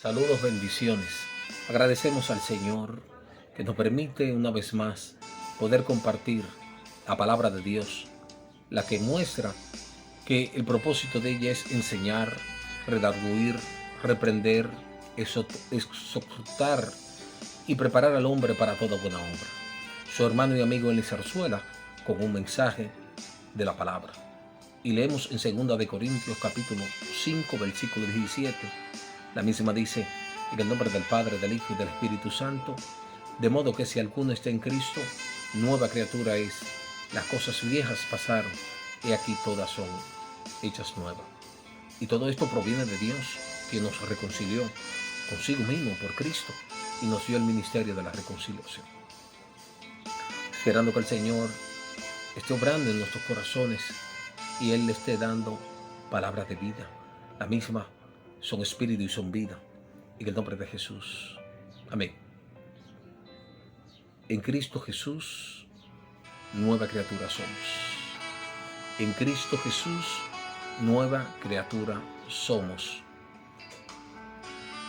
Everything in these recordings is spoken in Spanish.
Saludos, bendiciones. Agradecemos al Señor que nos permite una vez más poder compartir la palabra de Dios, la que muestra que el propósito de ella es enseñar, redarguir, reprender, exhortar y preparar al hombre para toda buena obra. Su hermano y amigo Eli Zarzuela con un mensaje de la palabra. Y leemos en 2 de Corintios capítulo 5 versículo 17. La misma dice: en el nombre del Padre, del Hijo y del Espíritu Santo, de modo que si alguno está en Cristo, nueva criatura es. Las cosas viejas pasaron, y aquí todas son hechas nuevas. Y todo esto proviene de Dios, quien nos reconcilió consigo mismo por Cristo y nos dio el ministerio de la reconciliación. Esperando que el Señor esté obrando en nuestros corazones y Él le esté dando palabras de vida. La misma son espíritu y son vida. En el nombre de Jesús. Amén. En Cristo Jesús, nueva criatura somos. En Cristo Jesús, nueva criatura somos.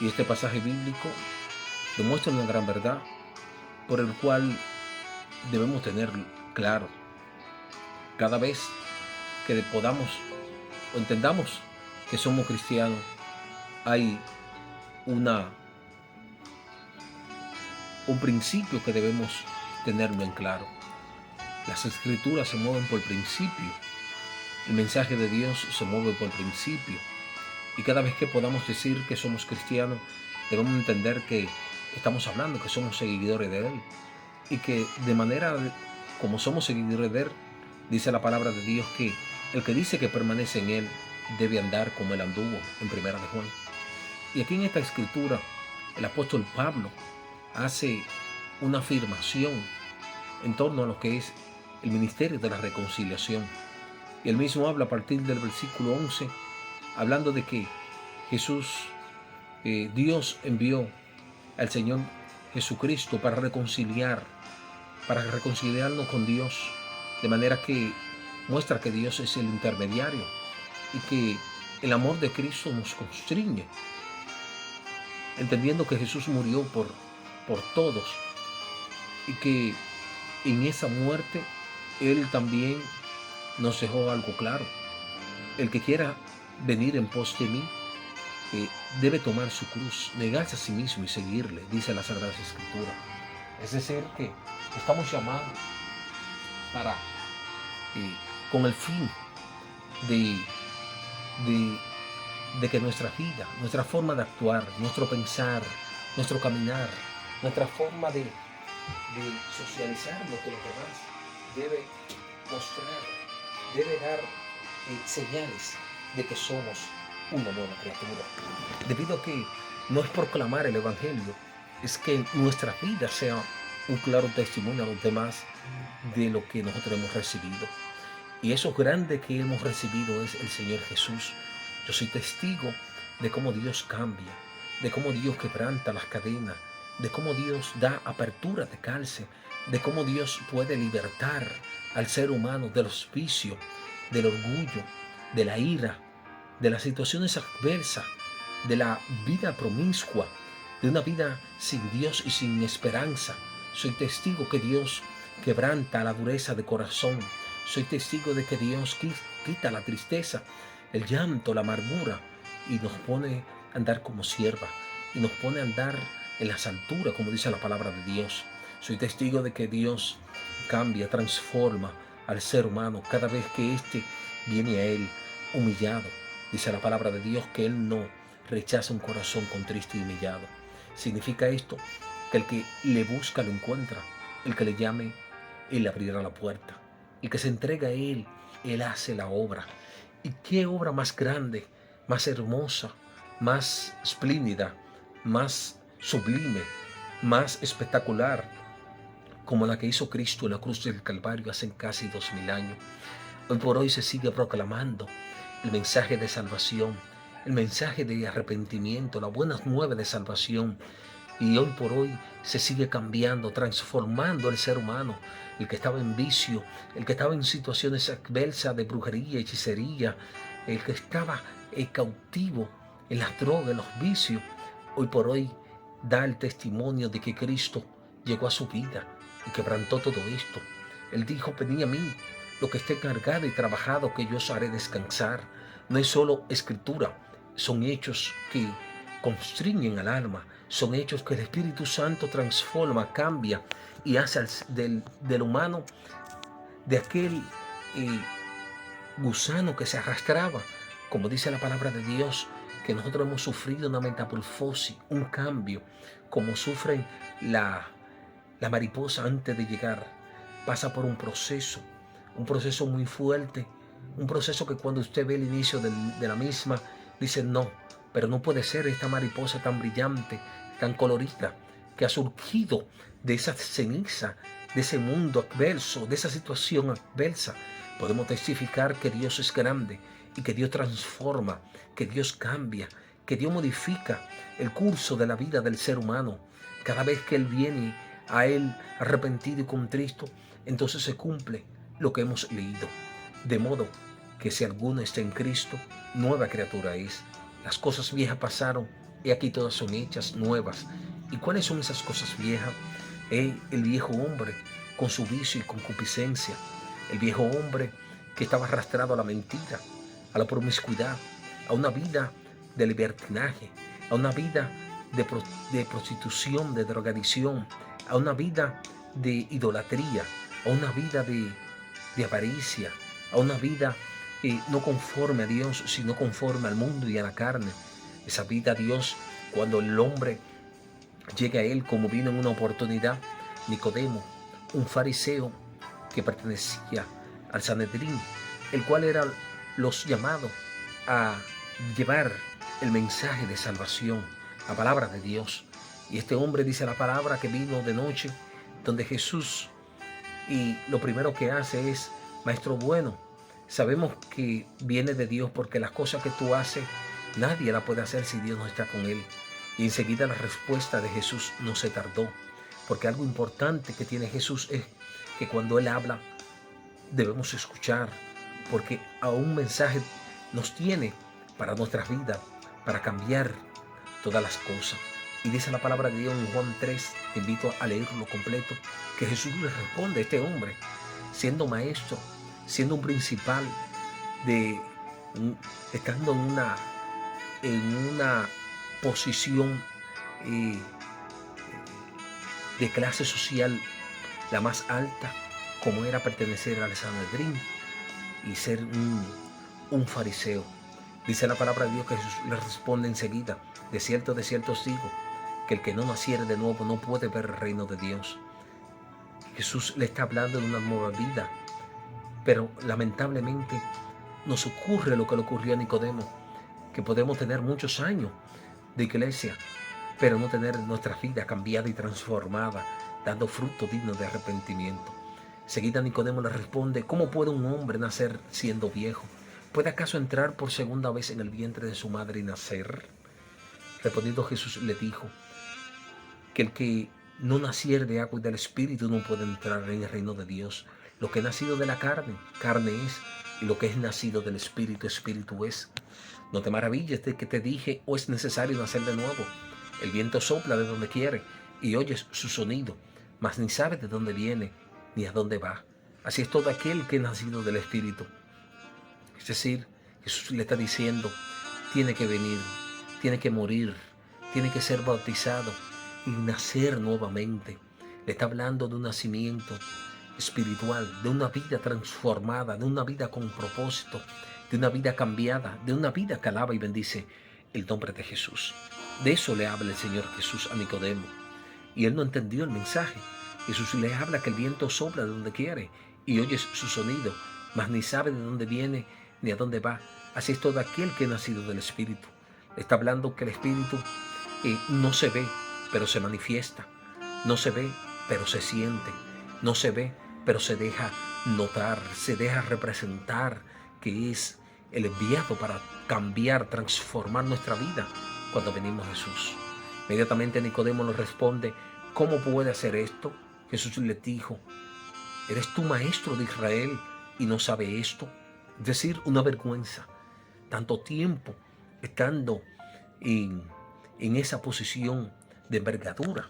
Y este pasaje bíblico demuestra una gran verdad por el cual debemos tener claro. Cada vez que podamos o entendamos que somos cristianos, hay un principio que debemos tenerlo en claro. Las escrituras se mueven por principio. El mensaje de Dios se mueve por principio. Y cada vez que podamos decir que somos cristianos, debemos entender que estamos hablando que somos seguidores de Él. Y que de manera como somos seguidores de Él, dice la palabra de Dios que el que dice que permanece en Él debe andar como Él anduvo, en Primera de Juan. Y aquí en esta escritura, el apóstol Pablo hace una afirmación en torno a lo que es el ministerio de la reconciliación. Y él mismo habla a partir del versículo 11, hablando de que Jesús, Dios envió al Señor Jesucristo para reconciliarnos con Dios, de manera que muestra que Dios es el intermediario y que el amor de Cristo nos constriñe, entendiendo que Jesús murió por todos y que en esa muerte Él también nos dejó algo claro. El que quiera venir en pos de mí debe tomar su cruz, negarse a sí mismo y seguirle, dice la Sagrada Escritura. Es decir, que estamos llamados para, con el fin de que nuestra vida, nuestra forma de actuar, nuestro pensar, nuestro caminar, nuestra forma de socializarnos con los demás debe mostrar, debe dar señales de que somos una nueva criatura. Debido a que no es proclamar el Evangelio, es que nuestra vida sea un claro testimonio a los demás de lo que nosotros hemos recibido. Y eso grande que hemos recibido es el Señor Jesús. Yo soy testigo de cómo Dios cambia, de cómo Dios quebranta las cadenas, de cómo Dios da apertura de cárcel, de cómo Dios puede libertar al ser humano de los vicios, del orgullo, de la ira, de las situaciones adversas, de la vida promiscua, de una vida sin Dios y sin esperanza. Soy testigo que Dios quebranta la dureza de corazón. Soy testigo de que Dios quita la tristeza, el llanto, la amargura y nos pone a andar como sierva y nos pone a andar en las alturas, como dice la palabra de Dios. Soy testigo de que Dios cambia, transforma al ser humano cada vez que éste viene a Él humillado. Dice la palabra de Dios que Él no rechaza un corazón contrito y humillado. Significa esto que el que le busca lo encuentra, el que le llame, Él abrirá la puerta. El que se entrega a Él, Él hace la obra. ¿Y qué obra más grande, más hermosa, más espléndida, más sublime, más espectacular, como la que hizo Cristo en la cruz del Calvario hace casi 2000 años? Hoy por hoy se sigue proclamando el mensaje de salvación, el mensaje de arrepentimiento, las buenas nuevas de salvación. Y hoy por hoy se sigue cambiando, transformando el ser humano, el que estaba en vicio, el que estaba en situaciones adversas de brujería, hechicería, el que estaba cautivo en las drogas, en los vicios. hoy por hoy da el testimonio de que Cristo llegó a su vida y quebrantó todo esto. Él dijo: venid a mí, lo que esté cargado y trabajado, que yo os haré descansar. No es solo escritura, son hechos que constriñen al alma, son hechos que el Espíritu Santo transforma, cambia y hace del humano, de aquel gusano que se arrastraba, como dice la palabra de Dios, que nosotros hemos sufrido una metamorfosis, un cambio, como sufren la mariposa antes de llegar. Pasa por un proceso muy fuerte, un proceso que cuando usted ve el inicio de la misma, dice: no, pero no puede ser esta mariposa tan brillante, tan colorida, que ha surgido de esa ceniza, de ese mundo adverso, de esa situación adversa. Podemos testificar que Dios es grande y que Dios transforma, que Dios cambia, que Dios modifica el curso de la vida del ser humano. Cada vez que Él viene a Él arrepentido y contrito, entonces se cumple lo que hemos leído. De modo que si alguno está en Cristo, nueva criatura es. Las cosas viejas pasaron y aquí todas son hechas nuevas. ¿Y cuáles son esas cosas viejas? El viejo hombre con su vicio y concupiscencia, el viejo hombre que estaba arrastrado a la mentira, a la promiscuidad, a una vida de libertinaje, a una vida de prostitución, de drogadicción, a una vida de idolatría, a una vida de avaricia, a una vida no conforme a Dios, sino conforme al mundo y a la carne. Esa vida, Dios, cuando el hombre llega a Él, como vino en una oportunidad, Nicodemo, un fariseo que pertenecía al Sanedrín, el cual era los llamados a llevar el mensaje de salvación, la palabra de Dios. Y este hombre dice la palabra que vino de noche, donde Jesús, y lo primero que hace es: maestro bueno, sabemos que viene de Dios, porque las cosas que tú haces, nadie las puede hacer si Dios no está con él. Y enseguida la respuesta de Jesús no se tardó, porque algo importante que tiene Jesús es que cuando Él habla, debemos escuchar, porque a un mensaje nos tiene para nuestras vidas, para cambiar todas las cosas. Y dice la palabra de Dios en Juan 3, te invito a leerlo completo, que Jesús le responde a este hombre, siendo maestro, siendo un principal, estando en una posición de clase social la más alta, como era pertenecer al Sanedrín y ser un fariseo. Dice la palabra de Dios que Jesús le responde enseguida: de cierto os digo, que el que no naciere de nuevo no puede ver el reino de Dios. Jesús le está hablando de una nueva vida, pero lamentablemente nos ocurre lo que le ocurrió a Nicodemo, que podemos tener muchos años de iglesia, pero no tener nuestra vida cambiada y transformada, dando fruto digno de arrepentimiento. Seguida Nicodemo le responde: ¿cómo puede un hombre nacer siendo viejo? ¿Puede acaso entrar por segunda vez en el vientre de su madre y nacer? Respondiendo Jesús le dijo que el que no naciere de agua y del Espíritu no puede entrar en el reino de Dios. Lo que es nacido de la carne, carne es, y lo que es nacido del Espíritu, Espíritu es. No te maravilles de que te dije: o es necesario nacer de nuevo. El viento sopla de donde quiere y oyes su sonido, mas ni sabes de dónde viene ni a dónde va. Así es todo aquel que es nacido del Espíritu. Es decir, Jesús le está diciendo: tiene que venir, tiene que morir, tiene que ser bautizado y nacer nuevamente. Le está hablando de un nacimiento espiritual, de una vida transformada, de una vida con propósito, de una vida cambiada, de una vida que alaba y bendice el nombre de Jesús. De eso le habla el Señor Jesús a Nicodemo. Y él no entendió el mensaje. Jesús le habla que el viento sopla de donde quiere y oyes su sonido, mas ni sabe de dónde viene ni a dónde va. Así es todo aquel que ha nacido del Espíritu. Le está hablando que el Espíritu no se ve, pero se manifiesta. No se ve, pero se siente. No se ve, pero se deja notar, se deja representar, que es el enviado para cambiar, transformar nuestra vida cuando venimos a Jesús. Inmediatamente Nicodemo le responde: ¿cómo puede hacer esto? Jesús le dijo: ¿eres tú maestro de Israel y no sabes esto? Es decir, una vergüenza. Tanto tiempo estando en en esa posición de envergadura,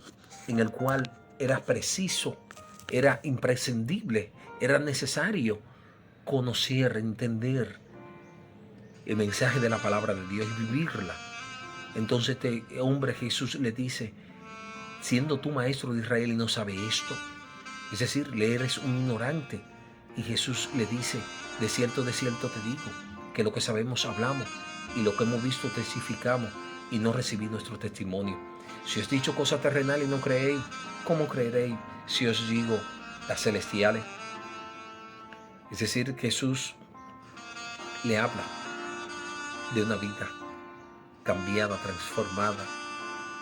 en el cual era preciso, era imprescindible, era necesario conocer, entender el mensaje de la palabra de Dios y vivirla. Entonces este hombre Jesús le dice, siendo tú maestro de Israel y no sabes esto, es decir, le eres un ignorante. Y Jesús le dice, de cierto te digo, que lo que sabemos hablamos y lo que hemos visto testificamos y no recibí nuestro testimonio. Si os he dicho cosas terrenales y no creéis, ¿cómo creeréis si os digo las celestiales? Es decir, Jesús le habla de una vida cambiada, transformada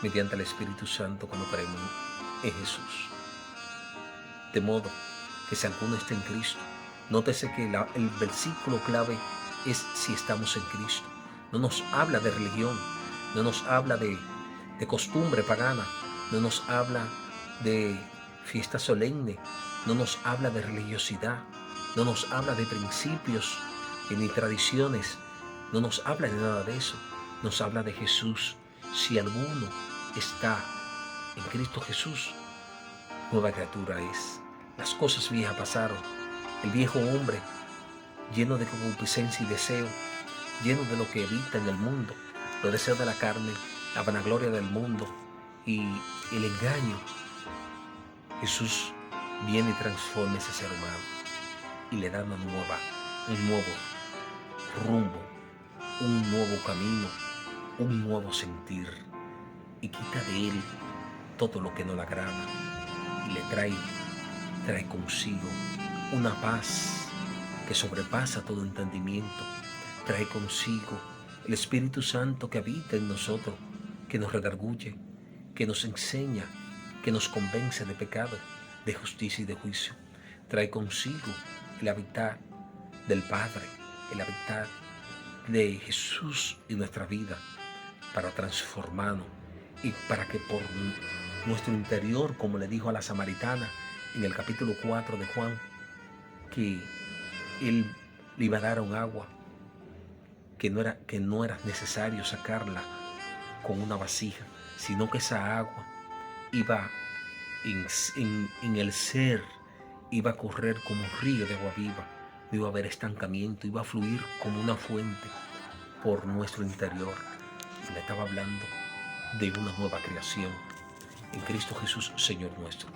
mediante el Espíritu Santo cuando creemos en Jesús. De modo que si alguno está en Cristo, nótese que el versículo clave es si estamos en Cristo. No nos habla de religión, no nos habla de costumbre pagana, no nos habla de fiesta solemne, no nos habla de religiosidad, no nos habla de principios ni tradiciones, no nos habla de nada de eso, nos habla de Jesús. Si alguno está en Cristo Jesús, nueva criatura es. Las cosas viejas pasaron, el viejo hombre lleno de concupiscencia y deseo, lleno de lo que habita en el mundo, los deseos de la carne, la vanagloria del mundo y el engaño. Jesús viene y transforma ese ser humano y le da un nuevo rumbo, un nuevo camino, un nuevo sentir, y quita de él todo lo que no le agrada y le trae consigo una paz que sobrepasa todo entendimiento. Trae consigo el Espíritu Santo que habita en nosotros, que nos redarguye, que nos enseña, que nos convence de pecado, de justicia y de juicio. Trae consigo el habitar del Padre, el habitar de Jesús en nuestra vida, para transformarnos y para que por nuestro interior, como le dijo a la samaritana en el capítulo 4 de Juan, que Él le iba a dar un agua, que no era necesario sacarla con una vasija, sino que esa agua iba en el ser, iba a correr como un río de agua viva, no iba a haber estancamiento, iba a fluir como una fuente por nuestro interior. Y le estaba hablando de una nueva creación en Cristo Jesús, Señor nuestro.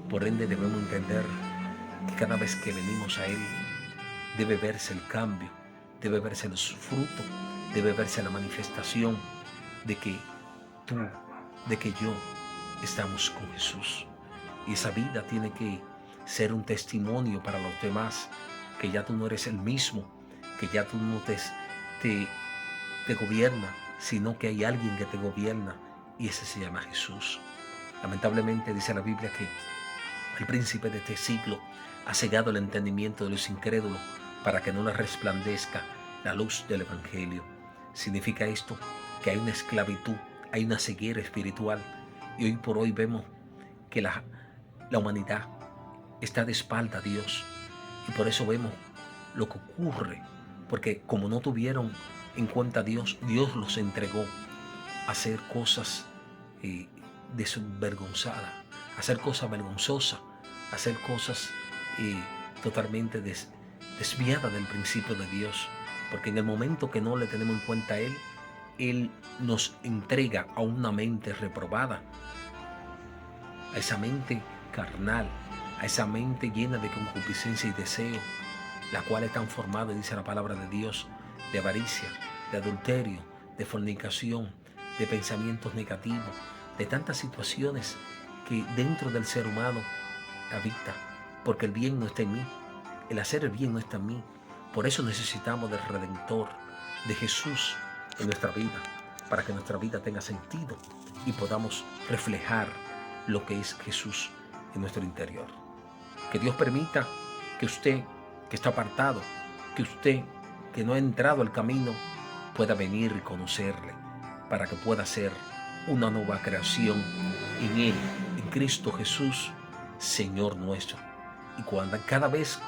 Por ende debemos entender que cada vez que venimos a Él debe verse el cambio, debe verse los frutos, debe verse la manifestación de que tú, de que yo estamos con Jesús. Y esa vida tiene que ser un testimonio para los demás, que ya tú no eres el mismo, que ya tú no te gobierna, sino que hay alguien que te gobierna, y ese se llama Jesús. Lamentablemente dice la Biblia que el príncipe de este siglo ha cegado el entendimiento de los incrédulos para que no les resplandezca la luz del Evangelio. Significa esto que hay una esclavitud, hay una ceguera espiritual, y hoy por hoy vemos que la humanidad está de espalda a Dios, y por eso vemos lo que ocurre, porque como no tuvieron en cuenta a Dios, Dios los entregó a hacer cosas desvergonzadas, a hacer cosas vergonzosas, a hacer cosas totalmente desviadas del principio de Dios, porque en el momento que no le tenemos en cuenta a Él nos entrega a una mente reprobada, a esa mente carnal, a esa mente llena de concupiscencia y deseo, la cual está formada, dice la palabra de Dios, de avaricia, de adulterio, de fornicación, de pensamientos negativos, de tantas situaciones que dentro del ser humano habita, porque el bien no está en mí, el hacer el bien no está en mí. Por eso necesitamos del Redentor, de Jesús en nuestra vida, para que nuestra vida tenga sentido y podamos reflejar lo que es Jesús en nuestro interior. Que Dios permita que usted, que está apartado, que usted, que no ha entrado al camino, pueda venir y conocerle, para que pueda ser una nueva creación en Él, en Cristo Jesús, Señor nuestro. Y cada vez